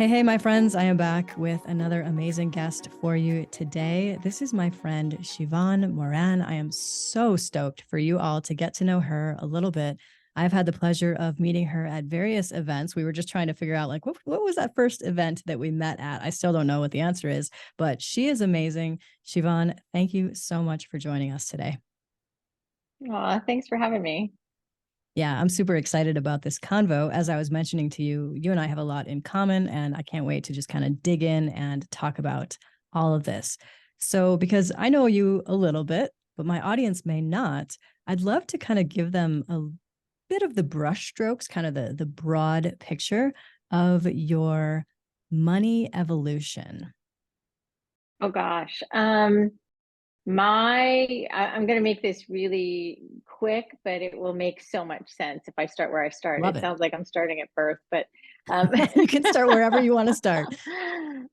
Hey, my friends, I am back with another amazing guest for you today. This is my friend, Sheevaun Moran. I am so stoked for you all to get to know her a little bit. I've had the pleasure of meeting her at various events. We were just trying to figure out, like, what was that first event that we met at? I still don't know what the answer is, but she is amazing. Sheevaun, thank you so much for joining us today. Aw, thanks for having me. Yeah, I'm super excited about this convo. As I was mentioning to you, you and I have a lot in common, and I can't wait to just kind of dig in and talk about all of this. So, because I know you a little bit, but my audience may not, I'd love to kind of give them a bit of the brushstrokes, kind of the broad picture of your money evolution. Oh gosh. I'm going to make this really quick, but it will make so much sense if I start where I start. Love It it. sounds like I'm starting at birth, but um, You can start wherever you want to start.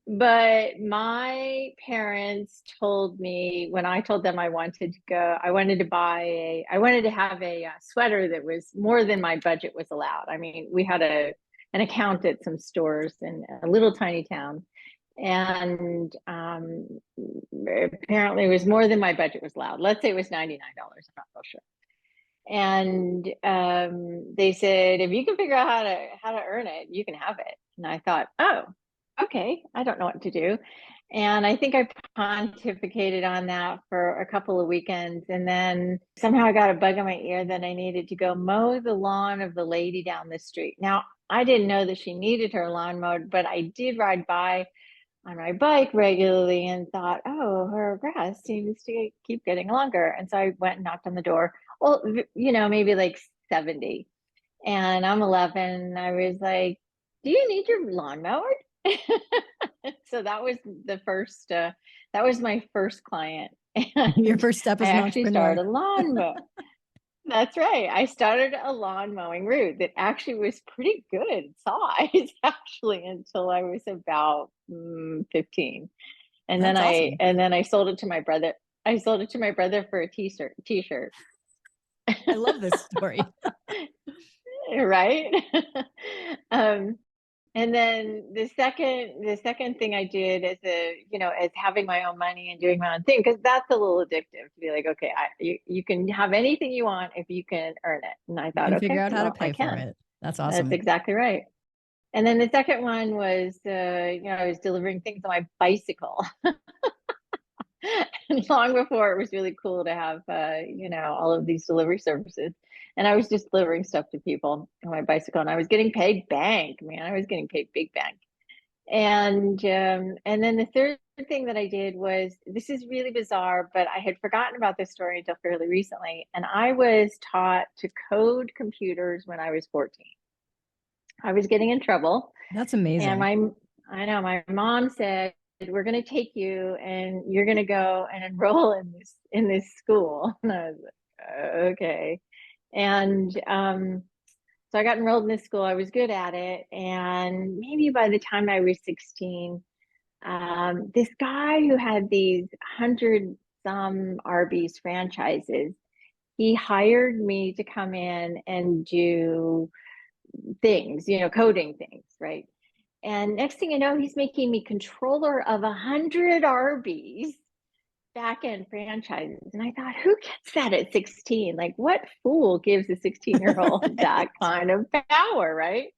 but my parents told me when I told them I wanted to go, I wanted to have a sweater that was more than my budget was allowed. I mean, we had an account at some stores in a little tiny town, and apparently it was more than my budget was allowed. Let's say it was $99. I'm not so sure. And they said, if you can figure out how to earn it, you can have it. And I thought, oh, okay, I don't know what to do. And I think I pontificated on that for a couple of weekends. And then somehow I got a bug in my ear that I needed to go mow the lawn of the lady down the street. Now, I didn't know that she needed her lawn mowed, but I did ride by on my bike regularly and thought, oh, her grass seems to keep getting longer. And so I went and knocked on the door. Well, maybe like 70. And I'm 11. I was like, do you need your lawn mower? So that was that was my first client. Your And first step I as an actually entrepreneur. started a lawn mower. That's right. I started a lawn mowing route that actually was pretty good size, actually, until I was about 15. And then That's I awesome. and then I sold it to my brother. I sold it to my brother for a t-shirt. I love this story. Right? um, and then the second thing I did as having my own money and doing my own thing, because that's a little addictive to be like, okay, you can have anything you want if you can earn it. And I You thought, can figure okay, out how to well, I pay for can. it. That's That's awesome. exactly right. And then the second one was, I was delivering things on my bicycle. And long before it was really cool to have, all of these delivery services. And I was just delivering stuff to people on my bicycle, and I was getting paid bank, man. I was getting paid big bank. And then the third thing that I did was, this is really bizarre, but I had forgotten about this story until fairly recently. And I was taught to code computers when I was 14. I was getting in trouble, That's and amazing. I know my mom said, we're going to take you and you're going to go and enroll in this school. And I was like, okay. And so I got enrolled in this school. I was good at it. And maybe by the time I was 16, this guy who had these 100 some Arby's franchises, he hired me to come in and do things, coding things, right? And next thing you know, he's making me controller of 100 Arby's back end franchises. And I thought, who gets that at 16? Like, what fool gives a 16-year-old that kind of power, right?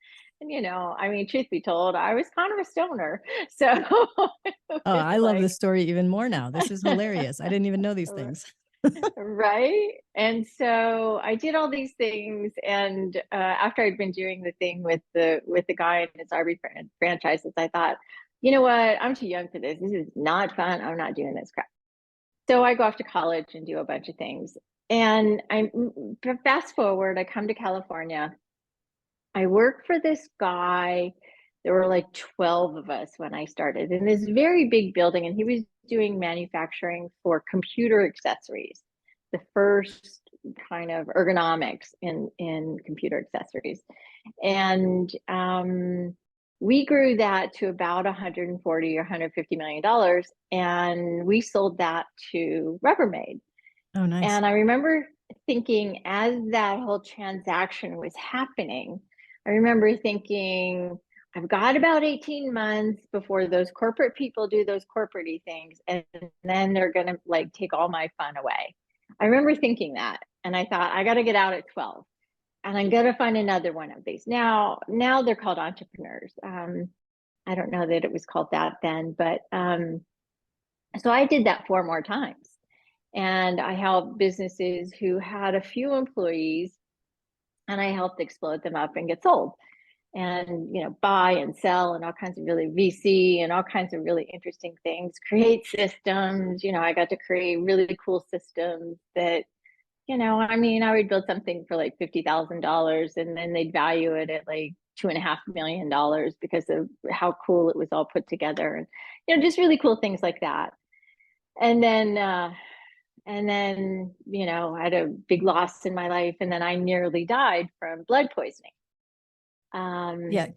And, I mean, truth be told, I was kind of a stoner. So it Oh, was I love like, this story even more now. This is hilarious. I didn't even know these things. right. And so I did all these things, and after I'd been doing the thing with the guy and his RV franchises, I thought, you know what, I'm too young for this. This is not fun. I'm not doing this crap. So I go off to college and do a bunch of things. And I fast forward, I come to California. I work for this guy. There were like 12 of us when I started in this very big building, and he was doing manufacturing for computer accessories, the first kind of ergonomics in computer accessories. And we grew that to about 140 or 150 million dollars, and we sold that to Rubbermaid. Oh, nice. And I remember thinking, as that whole transaction was happening, I remember thinking, I've got about 18 months before those corporate people do those corporate-y things, and then they're going to like take all my fun away. I remember thinking that, and I thought, I got to get out at 12, and I'm going to find another one of these. Now they're called entrepreneurs. I don't know that it was called that then, but so I did that 4 more times. And I helped businesses who had a few employees, and I helped explode them up and get sold, and buy and sell, and all kinds of really VC and all kinds of really interesting things, create systems. I got to create really cool systems that, I would build something for like $50,000, and then they'd value it at like $2.5 million because of how cool it was all put together, and just really cool things like that. And then I had a big loss in my life, and then I nearly died from blood poisoning. Yeah,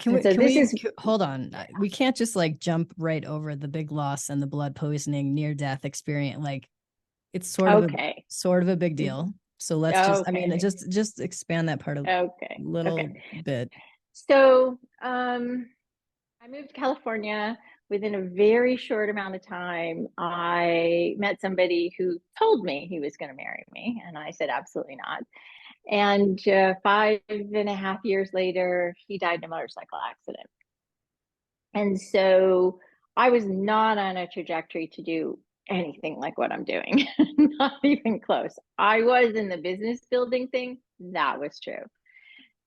hold on? We can't just like jump right over the big loss and the blood poisoning near death experience. Like, it's sort of a big deal. So let's just expand that part a little bit. So I moved to California. Within a very short amount of time, I met somebody who told me he was going to marry me, and I said absolutely not. And 5.5 years later, he died in a motorcycle accident. And so I was not on a trajectory to do anything like what I'm doing, not even close. I was in the business building thing. That was true.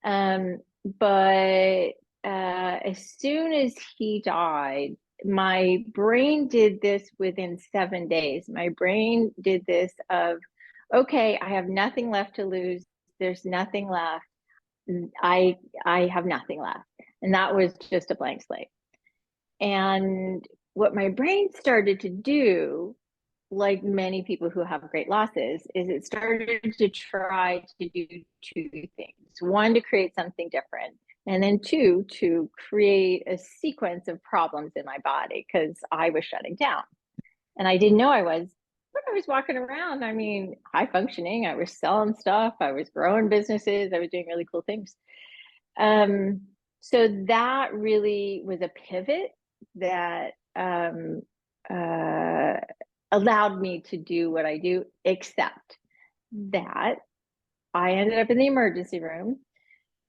But as soon as he died, my brain did this within 7 days. My brain did this of, okay, I have nothing left to lose. There's nothing left. I have nothing left. And that was just a blank slate. And what my brain started to do, like many people who have great losses, is it started to try to do 2 things. 1, to create something different. And then 2, to create a sequence of problems in my body, because I was shutting down. And I didn't know I was. But I was walking around, high functioning. I was selling stuff. I was growing businesses. I was doing really cool things. So that really was a pivot that allowed me to do what I do, except that I ended up in the emergency room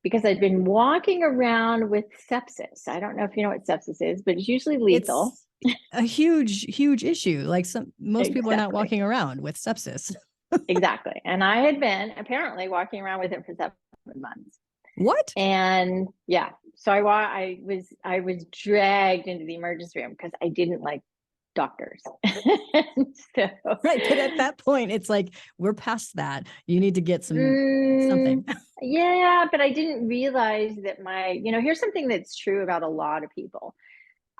because I'd been walking around with sepsis. I don't know if you know what sepsis is, but it's usually lethal. It's a huge issue. Like most people are not walking around with sepsis. Exactly. And I had been apparently walking around with it for 7 months. What? And yeah, so I was dragged into the emergency room because I didn't like doctors. So, right, but at that point, it's like, we're past that. You need to get something. Yeah, but I didn't realize that here's something that's true about a lot of people.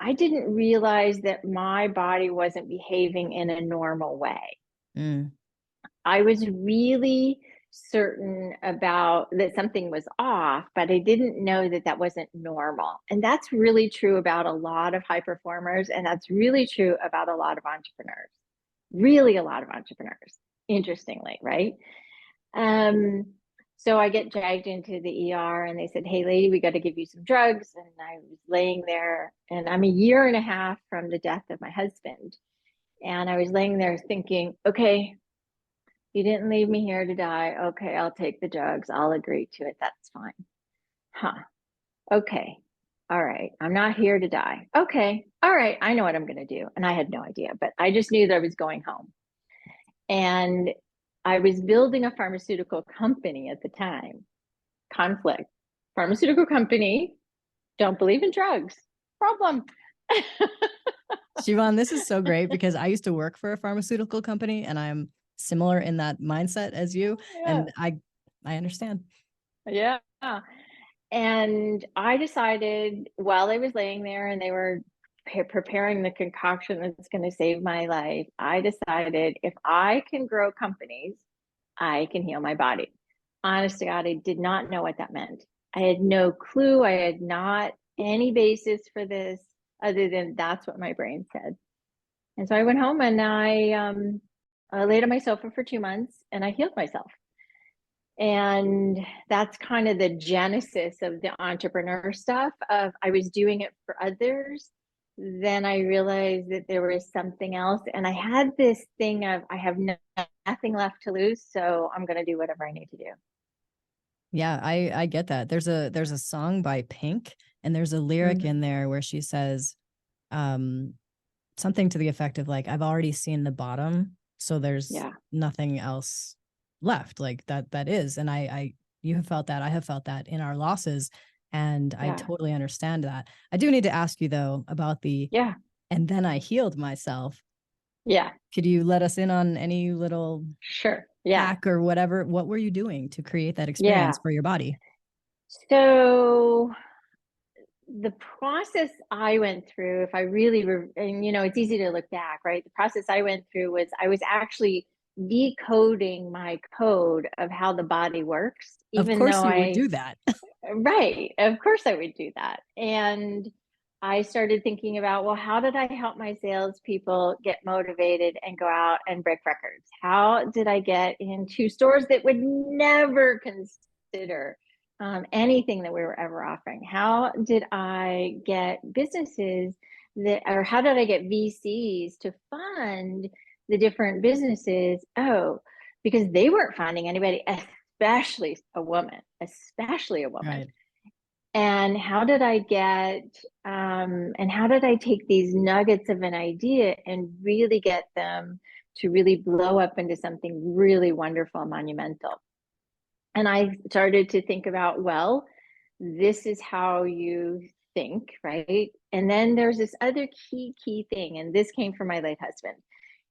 I didn't realize that my body wasn't behaving in a normal way. I was really certain about that something was off, but I didn't know that that wasn't normal. And that's really true about a lot of high performers. And that's really true about a lot of entrepreneurs, really a lot of entrepreneurs, interestingly, right? So I get dragged into the ER, and they said, "Hey lady, we got to give you some drugs." And I was laying there, and I'm a year and a half from the death of my husband. And I was laying there thinking, okay, you didn't leave me here to die. Okay, I'll take the drugs. I'll agree to it. That's fine. Huh. Okay. All right. I'm not here to die. Okay. All right. I know what I'm going to do. And I had no idea, but I just knew that I was going home. And I was building a pharmaceutical company at the time. Conflict. Pharmaceutical company. Don't believe in drugs. Problem. Sheevaun, this is so great because I used to work for a pharmaceutical company, and I'm similar in that mindset as you. Yeah. And I understand. Yeah. And I decided while I was laying there and they were preparing the concoction that's going to save my life, I decided if I can grow companies, I can heal my body. Honest to God, I did not know what that meant. I had no clue. I had not any basis for this other than that's what my brain said. And so I went home and I laid on my sofa for 2 months and I healed myself. And that's kind of the genesis of the entrepreneur stuff of I was doing it for others. Then I realized that there was something else. And I had this thing of I have nothing left to lose. So I'm going to do whatever I need to do. Yeah, I get that. There's a song by Pink, and there's a lyric in there where she says um something to the effect of like, I've already seen the bottom, so there's Yeah. nothing else left. Like that is. And you have felt that, I have felt that in our losses. And I Yeah. totally understand that. I do need to ask you though about the, Yeah. and then I healed myself. Yeah. Could you let us in on any little Sure. Yeah. hack or whatever? What were you doing to create that Yeah. experience for your body? So the process I went through, if I really and it's easy to look back, right? The process I went through was I was actually decoding my code of how the body works, Of even course though you would do that. right, of course I would do that. And I started thinking about, well, how did I help my salespeople get motivated and go out and break records? How did I get into stores that would never consider anything that we were ever offering? How did I get businesses or how did I get VCs to fund the different businesses? Oh, because they weren't finding anybody, especially a woman. Right. And how did I get, and how did I take these nuggets of an idea and really get them to really blow up into something really wonderful and monumental? And I started to think about, well, this is how you think, right? And then there's this other key thing, and this came from my late husband.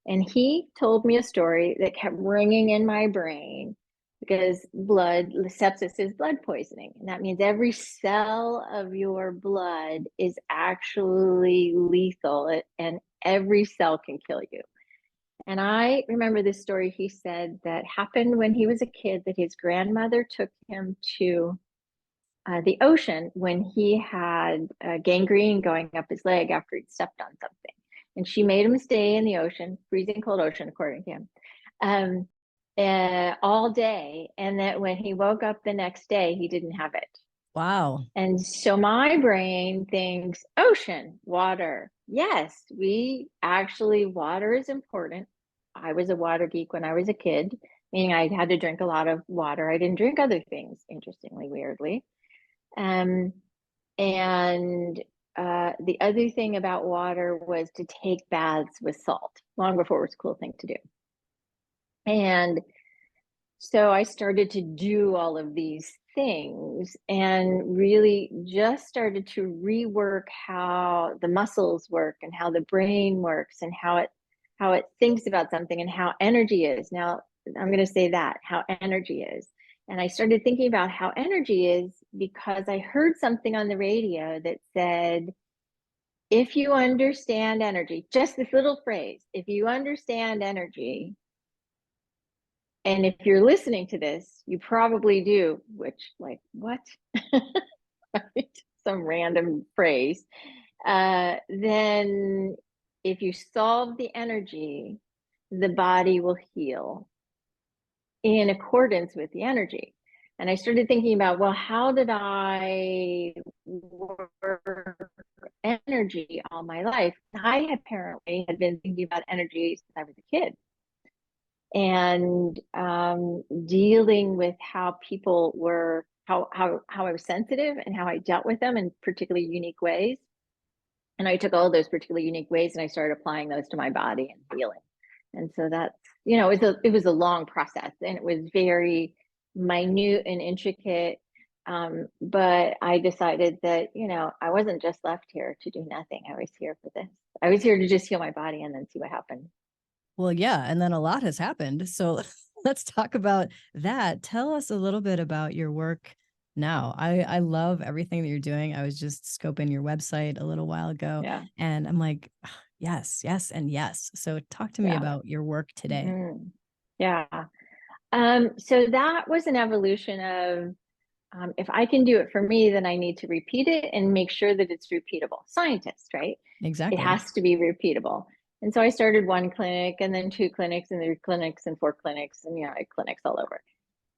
And he told me a story that kept ringing in my brain because sepsis is blood poisoning. And that means every cell of your blood is actually lethal and every cell can kill you. And I remember this story he said that happened when he was a kid, that his grandmother took him to the ocean when he had gangrene going up his leg after he'd stepped on something. And she made him stay in the ocean, freezing cold ocean, according to him, all day. And that when he woke up the next day, he didn't have it. Wow. And so my brain thinks ocean, water. Yes, water is important. I was a water geek when I was a kid, meaning I had to drink a lot of water. I didn't drink other things, interestingly, weirdly. Um, and the other thing about water was to take baths with salt long before it was a cool thing to do. And so I started to do all of these things and really just started to rework how the muscles work and how the brain works and how it thinks about something and how energy is. Now, I'm going to say that, how energy is. And I started thinking about how energy is because I heard something on the radio that said, if you understand energy, just this little phrase, if you understand energy, and if you're listening to this, you probably do, which, like, what? Some random phrase. Then if you solve the energy, the body will heal in accordance with the energy. And I started thinking about, well, how did I work energy all my life? I apparently had been thinking about energy since I was a kid and dealing with how people were, how I was sensitive and how I dealt with them in particularly unique ways. And I took all those particularly unique ways and I started applying those to my body and healing. And so that's, it was a long process and it was very minute and intricate. But I decided that, I wasn't just left here to do nothing. I was here for this. I was here to just heal my body and then see what happened. Well, yeah. And then a lot has happened. So let's talk about that. Tell us a little bit about your work now. I love everything that you're doing. I was just scoping your website a little while ago Yeah. and I'm like, yes, yes, and yes. So talk to me Yeah. about your work today. Mm-hmm. Yeah. So that was an evolution of if I can do it for me, then I need to repeat it and make sure that it's repeatable. Scientist, right? It Exactly. has to be repeatable. And so I started one clinic and then two clinics and 3 clinics and 4 clinics and clinics all over.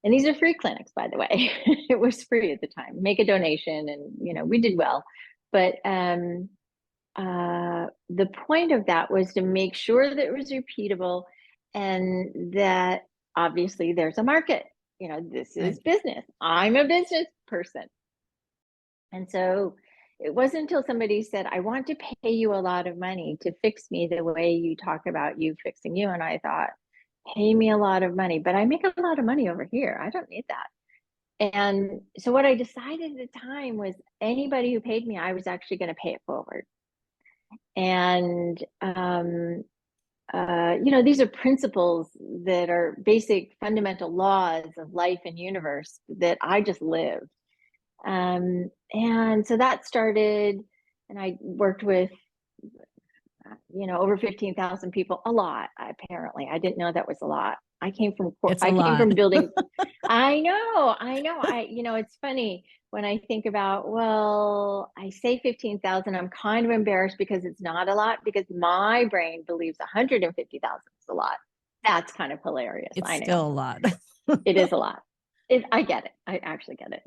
And these are free clinics, by the way. It was free at the time. Make a donation, and we did well. But the point of that was to make sure that it was repeatable, and that obviously there's a market. This is Right. business. I'm a business person. And so it wasn't until somebody said, I want to pay you a lot of money to fix me the way you talk about you fixing you. And I thought, pay me a lot of money, but I make a lot of money over here. I don't need that. And so what I decided at the time was, anybody who paid me, I was actually going to pay it forward. And, these are principles that are basic fundamental laws of life and universe that I just lived. And so that started, and I worked with, over 15,000 people, a lot, apparently. I didn't know that was a lot. I came from building. I know. It's funny when I think about, well, I say 15,000, I'm kind of embarrassed because it's not a lot, because my brain believes 150,000 is a lot. That's kind of hilarious. It's I know. still a lot. It is a lot. I get it. I actually get it.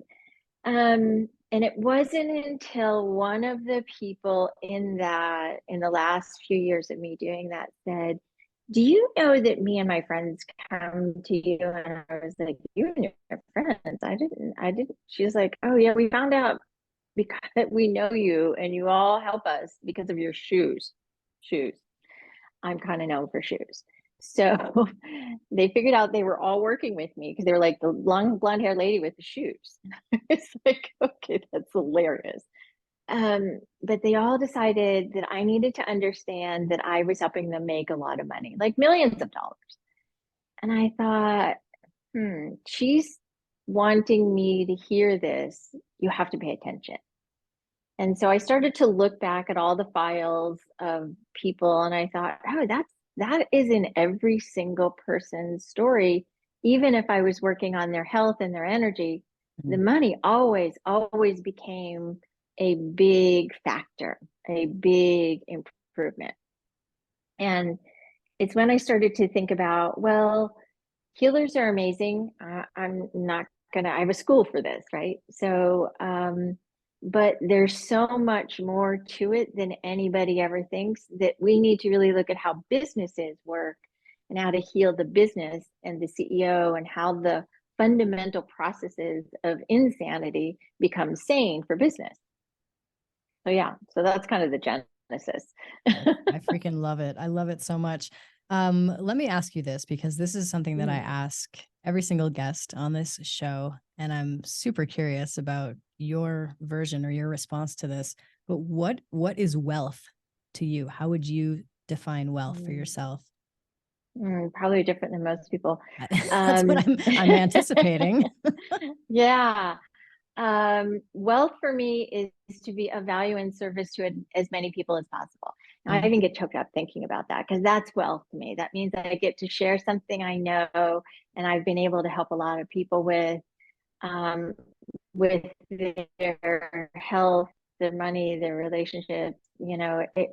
And it wasn't until one of the people in the last few years of me doing that said, do you know that me and my friends come to you? And I was like, you and your friends? I didn't. She was like, oh yeah, we found out because we know you and you all help us because of your shoes. I'm kind of known for shoes. So they figured out they were all working with me because they were like, the long blonde haired lady with the shoes. It's like, okay, that's hilarious. But they all decided that I needed to understand that I was helping them make a lot of money, like millions of dollars. And I thought, she's wanting me to hear this. You have to pay attention. And so I started to look back at all the files of people, and I thought, oh, that is in every single person's story. Even if I was working on their health and their energy, the money always, always became a big factor, a big improvement. And it's when I started to think about, well, healers are amazing. I'm not gonna, I have a school for this, right? So, but there's so much more to it than anybody ever thinks, that we need to really look at how businesses work and how to heal the business and the CEO, and how the fundamental processes of insanity become sane for business. So yeah, so that's kind of the genesis. I freaking love it. I love it so much. Let me ask you this, because this is something that I ask every single guest on this show, and I'm super curious about your version or your response to this. But what is wealth to you? How would you define wealth for yourself? Probably different than most people. That's what I'm anticipating. Yeah. Wealth for me is to be of value and service to as many people as possible. I even get choked up thinking about that, because that's wealth to me. That means that I get to share something I know and I've been able to help a lot of people with their health, their money, their relationships,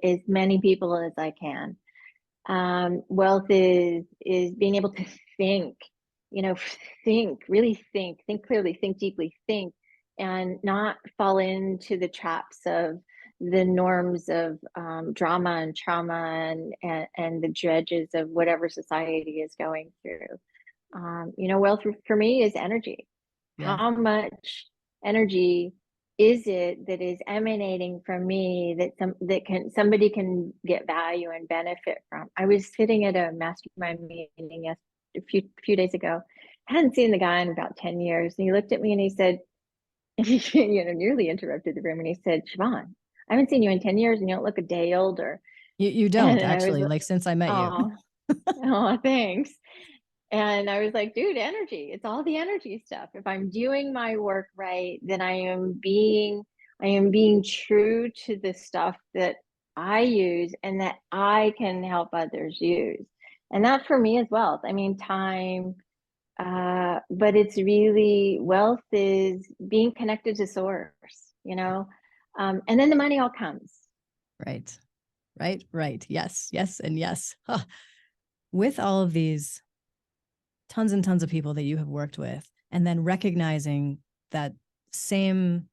as many people as I can. Wealth is being able to think, really think clearly, think deeply, think, and not fall into the traps of the norms of drama and trauma and the dredges of whatever society is going through. Wealth for me is energy. Yeah. How much energy is it that is emanating from me that somebody can get value and benefit from? I was sitting at a mastermind meeting a few days ago. I hadn't seen the guy in about 10 years, and he looked at me and he said, nearly interrupted the room, and he said, Sheevaun, I haven't seen you in 10 years and you don't look a day older. You don't And I was actually, like, since I met you. Oh, thanks. And I was like, dude, energy. It's all the energy stuff. If I'm doing my work right, then I am being true to the stuff that I use and that I can help others use. And that for me is wealth. I mean, time, but it's really, wealth is being connected to source, and then the money all comes. Right. Yes, and yes. Huh. With all of these tons and tons of people that you have worked with, and then recognizing that same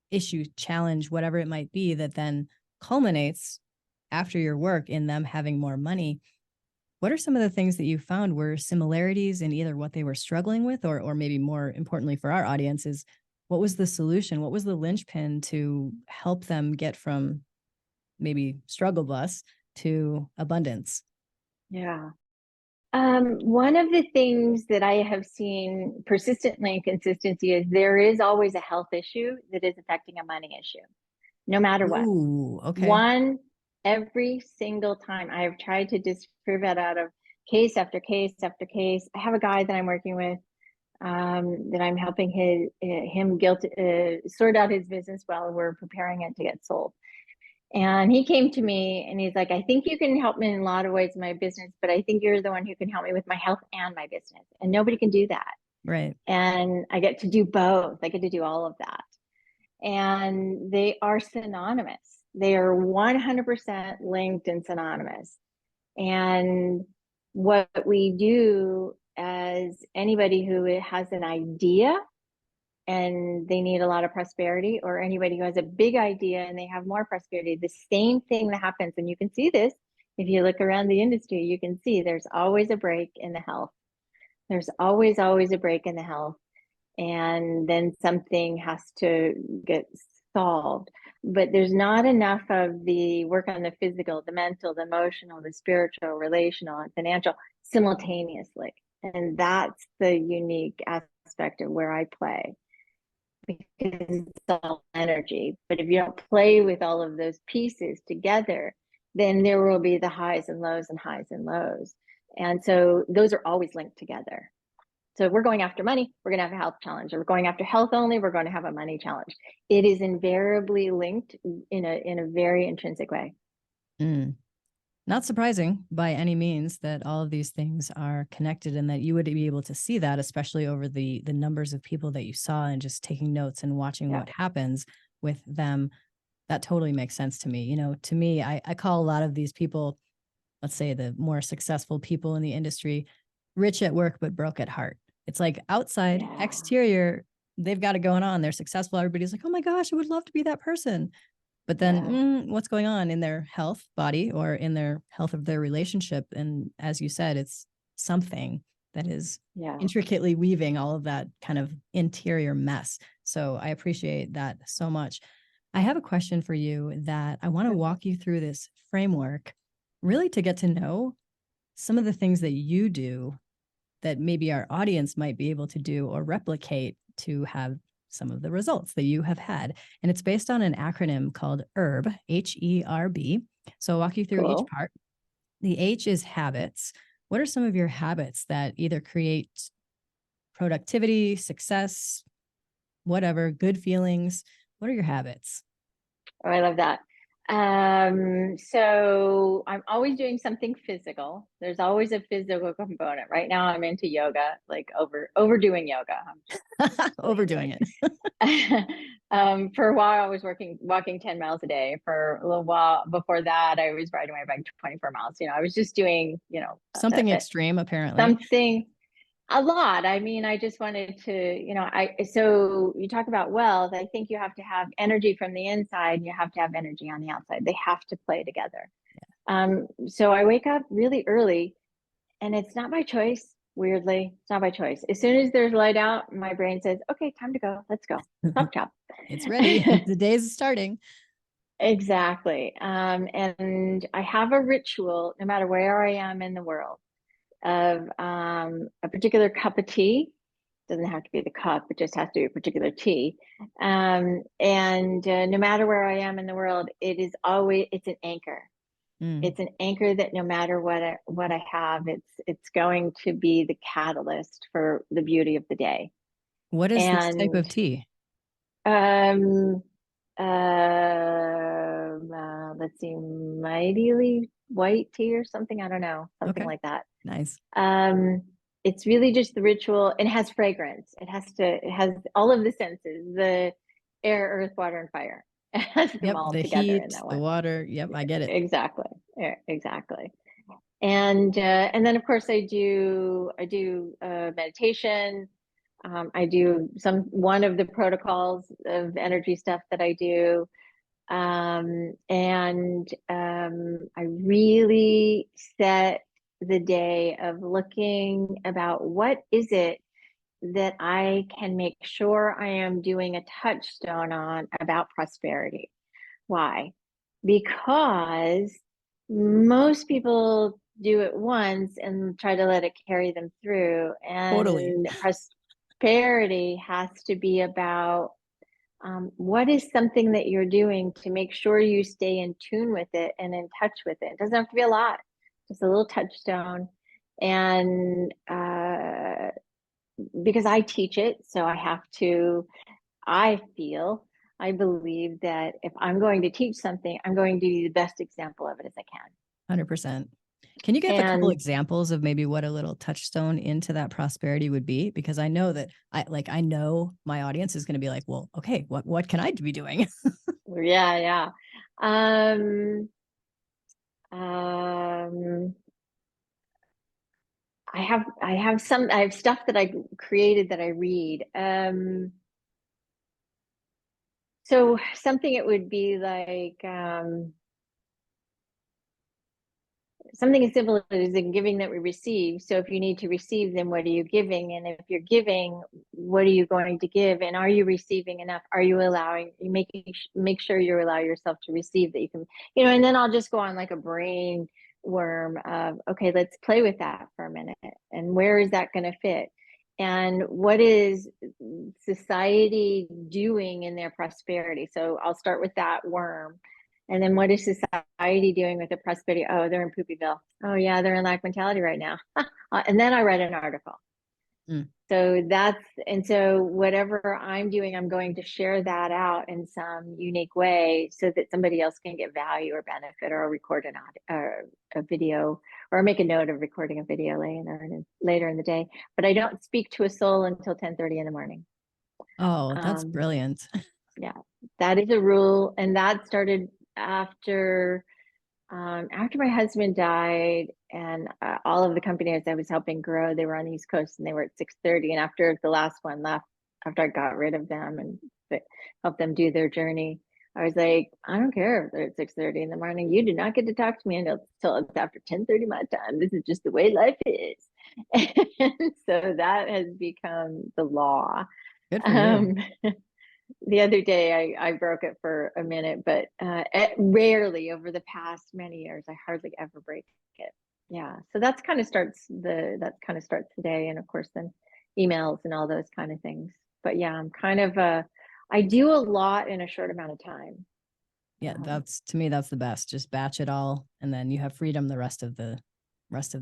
issue, challenge, whatever it might be, that then culminates after your work in them having more money. What are some of the things that you found were similarities in either what they were struggling with, or maybe more importantly for our audience is, what was the solution? What was the linchpin to help them get from maybe struggle bus to abundance? Yeah. One of the things that I have seen persistently in consistency is there is always a health issue that is affecting a money issue, no matter what. Ooh, okay. One, every single time I have tried to disprove that out of case after case after case. I have a guy that I'm working with that I'm helping him sort out his business while we're preparing it to get sold. And he came to me and he's like, I think you can help me in a lot of ways in my business, but I think you're the one who can help me with my health and my business. And nobody can do that. Right. And I get to do both. I get to do all of that. And they are synonymous. They are 100% linked and synonymous. And what we do as anybody who has an idea and they need a lot of prosperity, or anybody who has a big idea and they have more prosperity, the same thing that happens, and you can see this if you look around the industry, you can see there's always a break in the health. There's always a break in the health, and then something has to get solved. But there's not enough of the work on the physical, the mental, the emotional, the spiritual, relational, and financial simultaneously. And that's the unique aspect of where I play, because it's all energy. But if you don't play with all of those pieces together, then there will be the highs and lows and highs and lows. And so those are always linked together. So if we're going after money, we're going to have a health challenge. If we're going after health only, we're going to have a money challenge. It is invariably linked in a very intrinsic way. Mm. Not surprising by any means that all of these things are connected, and that you would be able to see that, especially over the numbers of people that you saw and just taking notes and watching what happens with them. That totally makes sense to me. You know, to me, I call a lot of these people, let's say the more successful people in the industry, rich at work, but broke at heart. It's like outside, exterior, they've got it going on. They're successful. Everybody's like, oh my gosh, I would love to be that person. But then what's going on in their health body or in their health of their relationship? And as you said, it's something that is intricately weaving all of that kind of interior mess. So I appreciate that so much. I have a question for you that I want to walk you through this framework, really to get to know some of the things that you do that maybe our audience might be able to do or replicate to have some of the results that you have had. And it's based on an acronym called HERB, H-E-R-B. So I'll walk you through each part. The H is habits. What are some of your habits that either create productivity, success, whatever, good feelings? What are your habits? Oh, I love that. So I'm always doing something physical. There's always a physical component. Right now I'm into yoga, like overdoing yoga. Overdoing it. For a while I was walking 10 miles a day. For a little while before that, I was riding my bike 24 miles. You know, I was just doing, something extreme, apparently. Something a lot. I mean, I just wanted to, so you talk about wealth. I think you have to have energy from the inside and you have to have energy on the outside. They have to play together. So I wake up really early, and it's not my choice. Weirdly, it's not my choice. As soon as there's light out, my brain says, okay, time to go. Let's go. Chop, chop. It's ready. The day is starting. Exactly. And I have a ritual, no matter where I am in the world, of a particular cup of tea. Doesn't have to be the cup, it just has to be a particular tea. And no matter where I am in the world, it's an anchor. It's an anchor that no matter what I have, it's going to be the catalyst for the beauty of the day. What is this type of tea? Let's see, mighty white tea or something. I don't know, something like that. Nice. It's really just the ritual. It has fragrance. It has all of the senses: the air, earth, water, and fire. It has them all the together heat, in that the one. water. Yep, I get it. Exactly. Exactly. And then of course I do meditation. I do one of the protocols of energy stuff that I do. And I really set the day of looking about what is it that I can make sure I am doing a touchstone on about prosperity. Why? Because most people do it once and try to let it carry them through. Totally. And prosperity has to be about what is something that you're doing to make sure you stay in tune with it and in touch with it. It doesn't have to be a lot, just a little touchstone. And because I teach it, so I believe that if I'm going to teach something, I'm going to be the best example of it as I can. 100%. Can you give a couple examples of maybe what a little touchstone into that prosperity would be? Because I know that I know my audience is going to be like, well, okay, what can I be doing? Yeah. I have stuff that I created that I read. So something it would be like something as simple as in giving that we receive. So if you need to receive, then what are you giving? And if you're giving, what are you going to give? And are you receiving enough? Are you make sure you allow yourself to receive that you can, and then I'll just go on like a brain worm of, okay, let's play with that for a minute. And where is that going to fit? And what is society doing in their prosperity? So I'll start with that worm. And then what is society doing with the prosperity? Oh, they're in Poopyville. Oh yeah, they're in lack mentality right now. And then I read an article. So whatever I'm doing, I'm going to share that out in some unique way so that somebody else can get value or benefit, or record a video, or make a note of recording a video later in the day. But I don't speak to a soul until 10:30 in the morning. Oh, that's brilliant. Yeah, that is a rule. And that started after my husband died, and all of the companies I was helping grow, they were on the East Coast and they were at 6:30. And after the last one left, after I got rid of them and helped them do their journey, I was like, I don't care if they're at 6:30 in the morning. You do not get to talk to me until it's after 10:30 my time. This is just the way life is. And so that has become the law. Good for you. The other day I broke it for a minute, but rarely over the past many years. I hardly ever break it. Yeah. So that's kind of starts the day. And of course then emails and all those kind of things. But yeah, I do a lot in a short amount of time. Yeah, to me, that's the best. Just batch it all, and then you have freedom the rest of the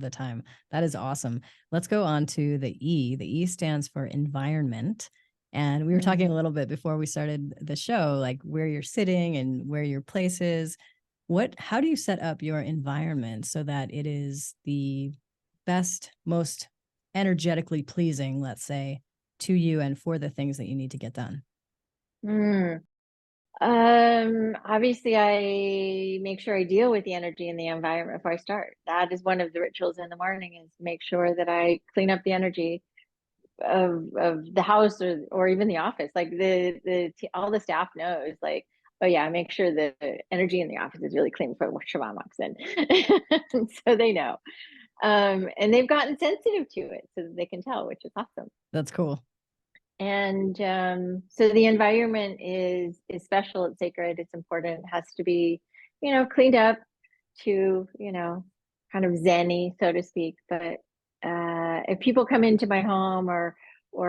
time. That is awesome. Let's go on to the E. The E stands for environment. And we were talking a little bit before we started the show, like where you're sitting and where your place is. How do you set up your environment so that it is the best, most energetically pleasing, let's say, to you and for the things that you need to get done? Obviously I make sure I deal with the energy in the environment before I start. That is one of the rituals in the morning, is make sure that I clean up the energy of the house, or even the office. Like all the staff knows, like, oh yeah, make sure the energy in the office is really clean before Sheevaun walks in. So they know. And they've gotten sensitive to it so that they can tell, which is awesome. That's cool. And so the environment is special, it's sacred, it's important, it has to be, cleaned up to, kind of zen-y, so to speak. But if people come into my home or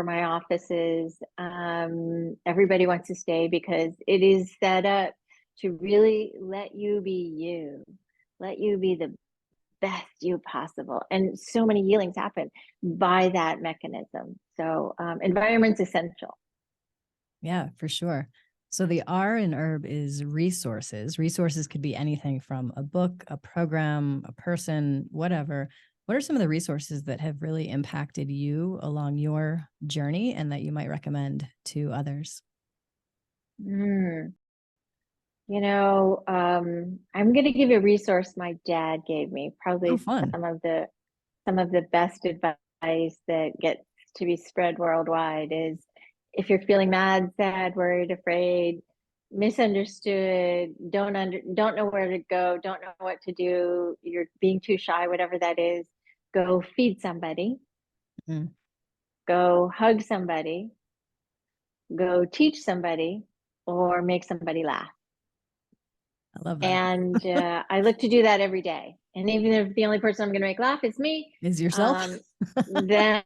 my offices, everybody wants to stay because it is set up to really let you be the best you possible. And so many healings happen by that mechanism. So environment's essential. Yeah, for sure. So the R in herb is resources. Resources could be anything from a book, a program, a person, whatever. What are some of the resources that have really impacted you along your journey and that you might recommend to others? I'm going to give you a resource my dad gave me, Oh, probably fun. some of the best advice that gets to be spread worldwide is if you're feeling mad, sad, worried, afraid, misunderstood, don't know where to go, don't know what to do, you're being too shy, whatever that is, go feed somebody, Mm, go hug somebody, go teach somebody, or make somebody laugh. I love that. And I look to do that every day. And even if the only person I'm going to make laugh is me, Is yourself? then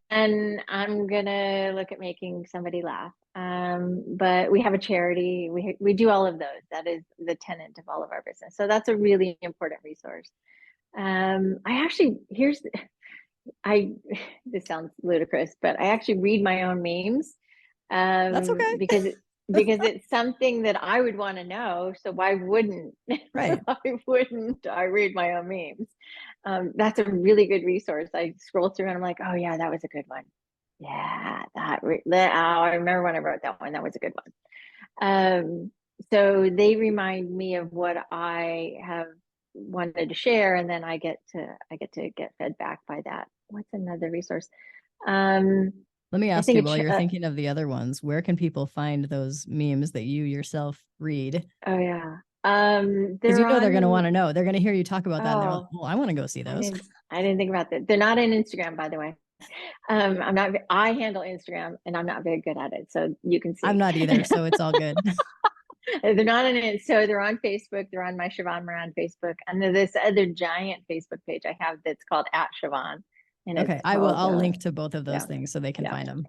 I'm going to look at making somebody laugh. But we have a charity. We do all of those. That is the tenet of all of our business. So that's a really important resource. I actually, I, this sounds ludicrous, but I actually read my own memes That's okay. because it's something that I would want to know. So why wouldn't Right. I read my own memes? That's a really good resource. I scroll through and I'm like, oh yeah, that was a good one. Yeah, I remember when I wrote that one. That was a good one. So they remind me of what I have wanted to share, and then I get to get fed back by that. What's another resource? Um, Let me I ask think you while you're thinking of the other ones, where can people find those memes that you yourself read? oh yeah. Because you They're know they're going to on. want to know. They're going to hear you talk about that and they're like, Oh, well, I want to go see I those. didn't. I didn't think about that. They're not in Instagram, by the way. I'm not. I handle Instagram, and I'm not very good at it. So you can I'm see. not either, so it's all good. They're not in it. So they're on Facebook. They're on my Sheevaun Moran Facebook, and then this other giant Facebook page I have that's called @Sheevaun, and it's Okay, called I'll link to both of those yeah, things so they can yeah, find them.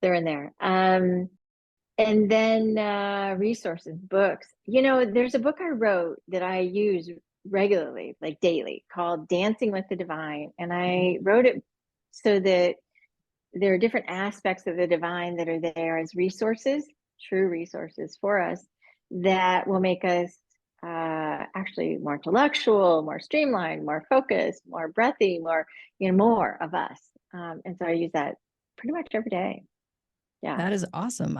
they're in there. And then resources, books. There's a book I wrote that I use regularly, like daily, called Dancing with the Divine. And I wrote it so that there are different aspects of the divine that are there as resources, true resources for us that will make us actually more intellectual, more streamlined, more focused, more breathy, more of us. And so I use that pretty much every day. Yeah. That is awesome.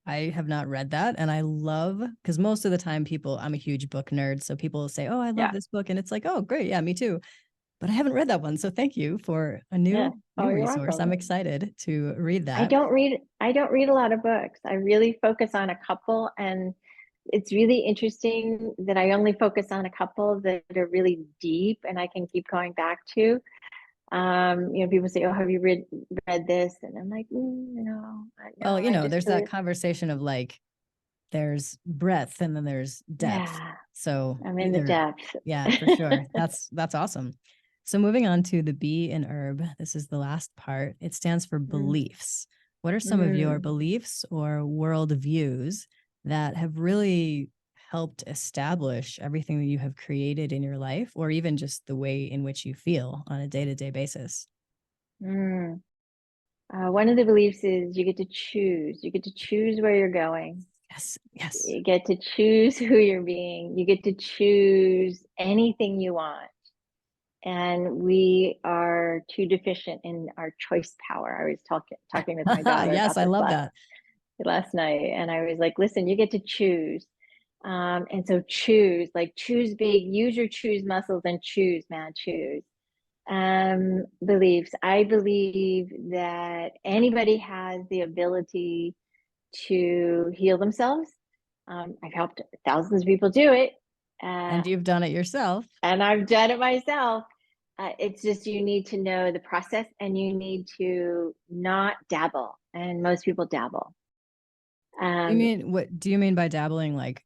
I have not read that, and I love because most of the time I'm a huge book nerd, so people say, "Oh, I love Yeah. this book," and it's like, "Oh, great, yeah, me too." But I haven't read that one, so thank you for a Yeah. Oh, new you're resource. I'm welcome. excited to read I that. don't read I don't read a lot of books. I really focus on a couple, and it's really interesting that I only focus on a couple that are really deep and I can keep going back to. People say, "Oh, have you read this?" And I'm like, "No, Well, no, I just there's that really, conversation of like there's breadth and then there's depth. yeah, So I'm in the either, depths." yeah, for sure. That's awesome. So moving on to the B in herb, this is the last part. It stands for Mm, beliefs. What are some of your mm, beliefs or world views that have really helped establish everything that you have created in your life, or even just the way in which you feel on a day-to-day basis? mm. One of the beliefs is you get to choose. You get to choose where you're going. Yes, yes. You get to choose who you're being. You get to choose anything you want. And we are too deficient in our choice power. I was talking with my daughter Yes, about I this love last that. last night, and I was like, "Listen, you get to choose." And so choose big, use your choose muscles, and choose, man, choose. Beliefs. I believe that anybody has the ability to heal themselves. I've helped thousands of people do it, uh, And you've done it yourself. and I've done it myself. It's just you need to know the process and you need to not dabble. And most people dabble. You Um, mean what do you mean by dabbling, like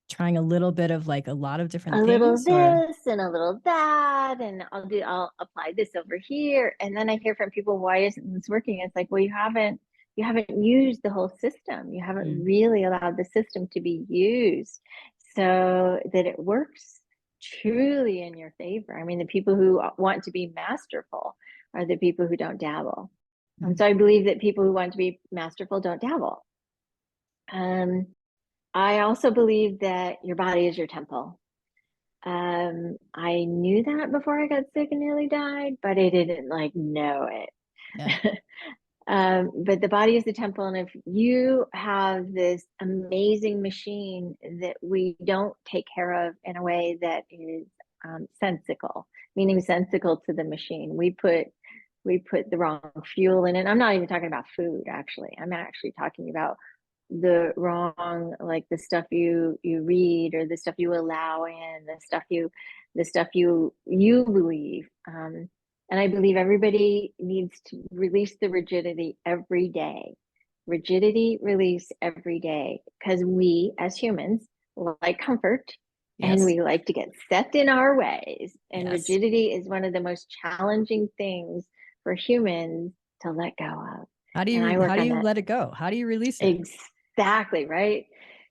trying a little bit of like a lot of different a little things, or this and a little that, and I'll apply this over here. And then I hear from people, why isn't this working? It's like, well, you haven't used the whole system. You haven't mm, really allowed the system to be used so that it works truly in your favor. I mean, the people who want to be masterful are the people who don't dabble. mm. So I believe that people who want to be masterful don't dabble. I also believe that your body is your temple. I knew that before I got sick and nearly died, but I didn't like know Yeah. it. But the body is the temple. And if you have this amazing machine that we don't take care of in a way that is sensical, meaning sensical to the machine, we put the wrong fuel in it. I'm not even talking about food, actually. I'm actually talking about the wrong, like the stuff you read, or the stuff you allow in, the stuff you believe. And I believe everybody needs to release the rigidity every day. Rigidity release every day, because we as humans like comfort, and Yes. we like to get set in our ways. And Yes. rigidity is one of the most challenging things for humans to let go of. How do And I you work on that. let it go? How do you release it? Exactly, right?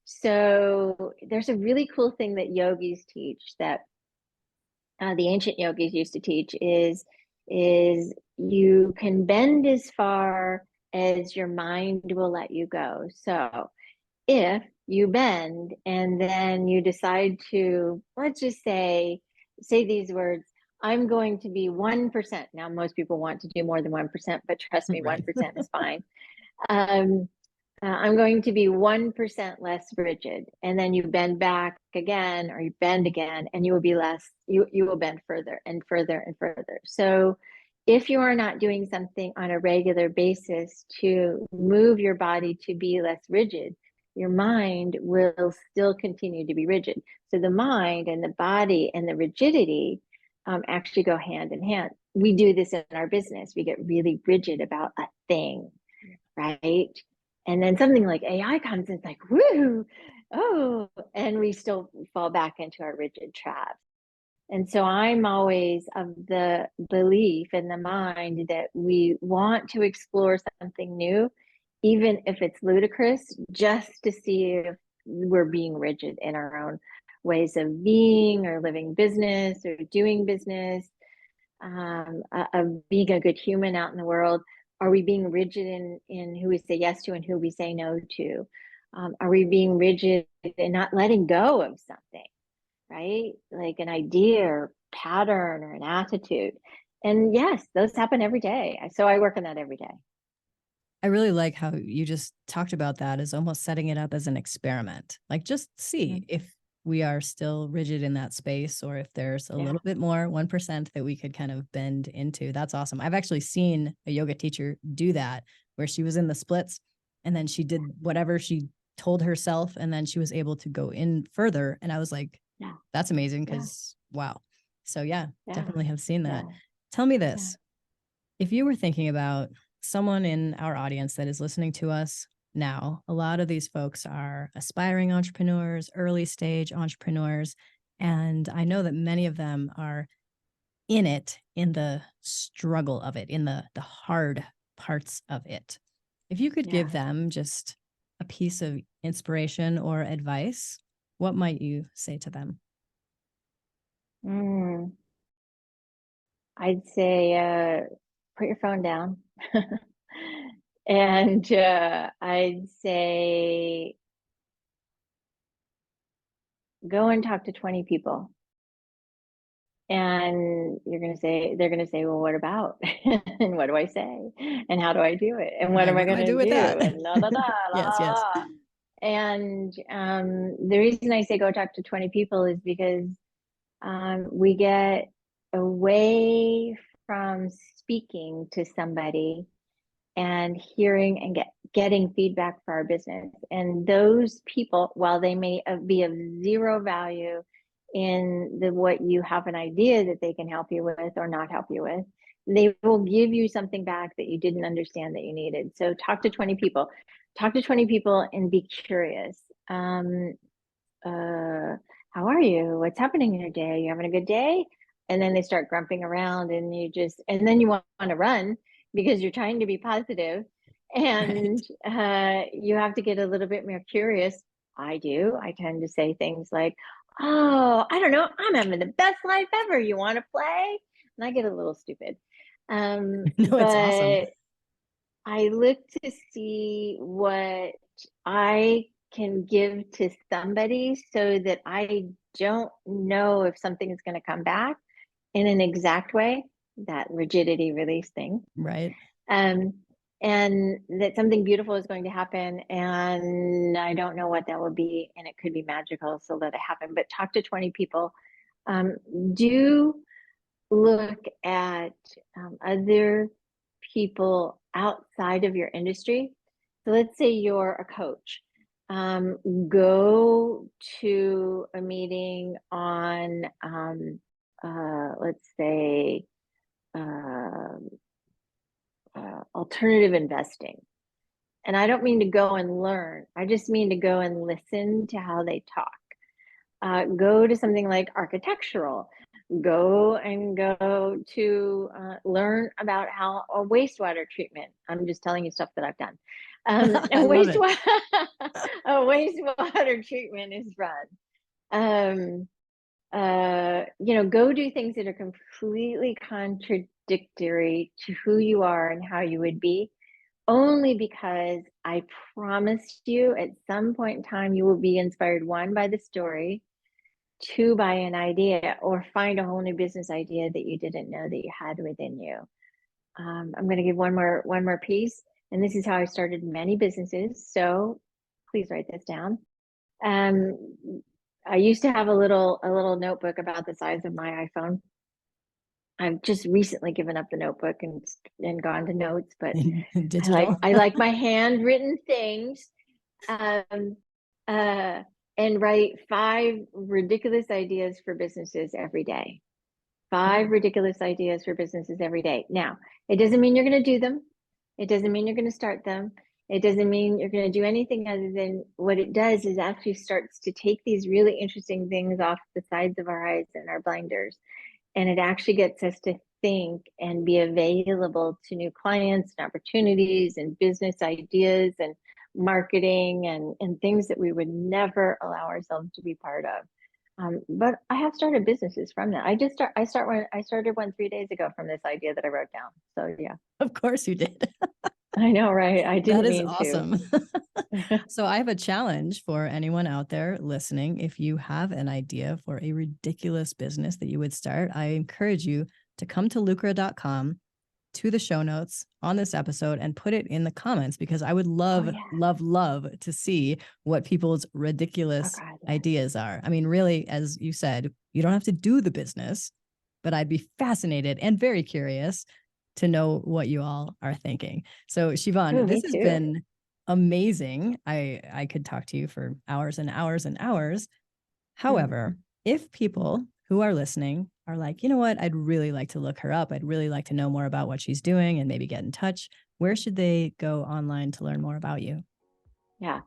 So there's a really cool thing that yogis teach, that the ancient yogis used to teach, is you can bend as far as your mind will let you go. So if you bend and then you decide to, let's just say these words, I'm going to be 1%. Now, most people want to do more than 1%, but trust me, Right. 1% is fine. I'm going to be 1% less rigid. And then you bend back again, or you bend again, and you will be less, you will bend further and further and further. So if you are not doing something on a regular basis to move your body to be less rigid, your mind will still continue to be rigid. So the mind and the body and the rigidity actually go hand in hand. We do this in our business. We get really rigid about a thing, right? And then something like AI comes and it's like, woo, oh, and we still fall back into our rigid traps. And so I'm always of the belief in the mind that we want to explore something new, even if it's ludicrous, just to see if we're being rigid in our own ways of being or living business or doing business, of being a good human out in the world. Are we being rigid in who we say yes to and who we say no to? Are we being rigid and not letting go of something, right? Like an idea or pattern or an attitude. And yes, those happen every day. So I work on that every day. I really like how you just talked about that as almost setting it up as an experiment. Like, just see if we are still rigid in that space, or if there's a little bit more, 1%, that we could kind of bend into. That's awesome. I've actually seen a yoga teacher do that, where she was in the splits and then she did whatever she told herself, and then she was able to go in further. And I was like, that's amazing, because wow. So definitely have seen that. Tell me this. If you were thinking about someone in our audience that is listening to us now, a lot of these folks are aspiring entrepreneurs, early stage entrepreneurs, and I know that many of them are in it, in the struggle of it, in the hard parts of it. If you could give them just a piece of inspiration or advice, what might you say to them? I'd say put your phone down. And I'd say go and talk to 20 people. And they're going to say, well, what about? And what do I say? And how do I do it? And what am I going to do with do? that? And la, la, la, la, Yes. la. And the reason I say go talk to 20 people is because we get away from speaking to somebody and hearing and getting feedback for our business. And those people, while they may be of zero value in what you have an idea that they can help you with or not help you with, they will give you something back that you didn't understand that you needed. So talk to 20 people. Talk to 20 people and be curious. How are you? What's happening in your day? Are you having a good day? And then they start grumping around, and then you want to run because you're trying to be positive, and you have to get a little bit more curious. I do. I tend to say things like, oh, I don't know, I'm having the best life ever. You want to play? And I get a little stupid. No, it's awesome. But I look to see what I can give to somebody so that I don't know if something is going to come back in an exact way, that rigidity release thing. Right. and that something beautiful is going to happen, and I don't know what that will be, and it could be magical, so let it happen. But talk to 20 people. Do look at other people outside of your industry. So let's say you're a coach. Go to a meeting on, let's say, alternative investing. And I don't mean to go and learn. I just mean to go and listen to how they talk. Go to something like architectural. Go to learn about how a wastewater treatment. I'm just telling you stuff that I've done. I love it. A wastewater treatment is run. Go do things that are completely contradictory to who you are and how you would be, only because I promised you at some point in time you will be inspired, one, by the story, two, by an idea, or find a whole new business idea that you didn't know that you had within you. I'm going to give one more piece, and this is how I started many businesses. So please write this down. I used to have a little notebook about the size of my iPhone. I've just recently given up the notebook and gone to notes, but Digital. I like my handwritten things. And write 5 ridiculous ideas for businesses every day. 5 ridiculous ideas for businesses every day. Now, it doesn't mean you're going to do them. It doesn't mean you're going to start them. It doesn't mean you're going to do anything other than what it does is actually starts to take these really interesting things off the sides of our eyes and our blinders. And it actually gets us to think and be available to new clients and opportunities and business ideas and marketing and things that we would never allow ourselves to be part of. But I have started businesses from that. I started one 3 days ago from this idea that I wrote down. So yeah. Of course you did. I know, right? I didn't That is mean awesome. to. So I have a challenge for anyone out there listening. If you have an idea for a ridiculous business that you would start, I encourage you to come to lucra.com to the show notes on this episode and put it in the comments, because I would love, love to see what people's ridiculous ideas are. I mean, really, as you said, you don't have to do the business, but I'd be fascinated and very curious to know what you all are thinking. So Sheevaun, this has been amazing. I could talk to you for hours and hours and hours. However, if people who are listening are like, you know what, I'd really like to look her up. I'd really like to know more about what she's doing and maybe get in touch. Where should they go online to learn more about you? Yeah.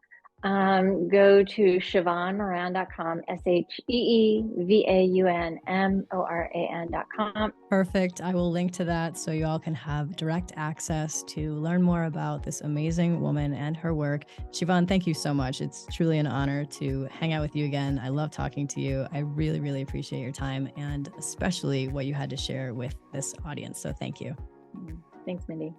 Go to SheevaunMoran.com, SheevaunMoran.com. Perfect. I will link to that so you all can have direct access to learn more about this amazing woman and her work. Sheevaun, thank you so much. It's truly an honor to hang out with you again. I love talking to you. I really, really appreciate your time and especially what you had to share with this audience. So thank you. Thanks, Mindy.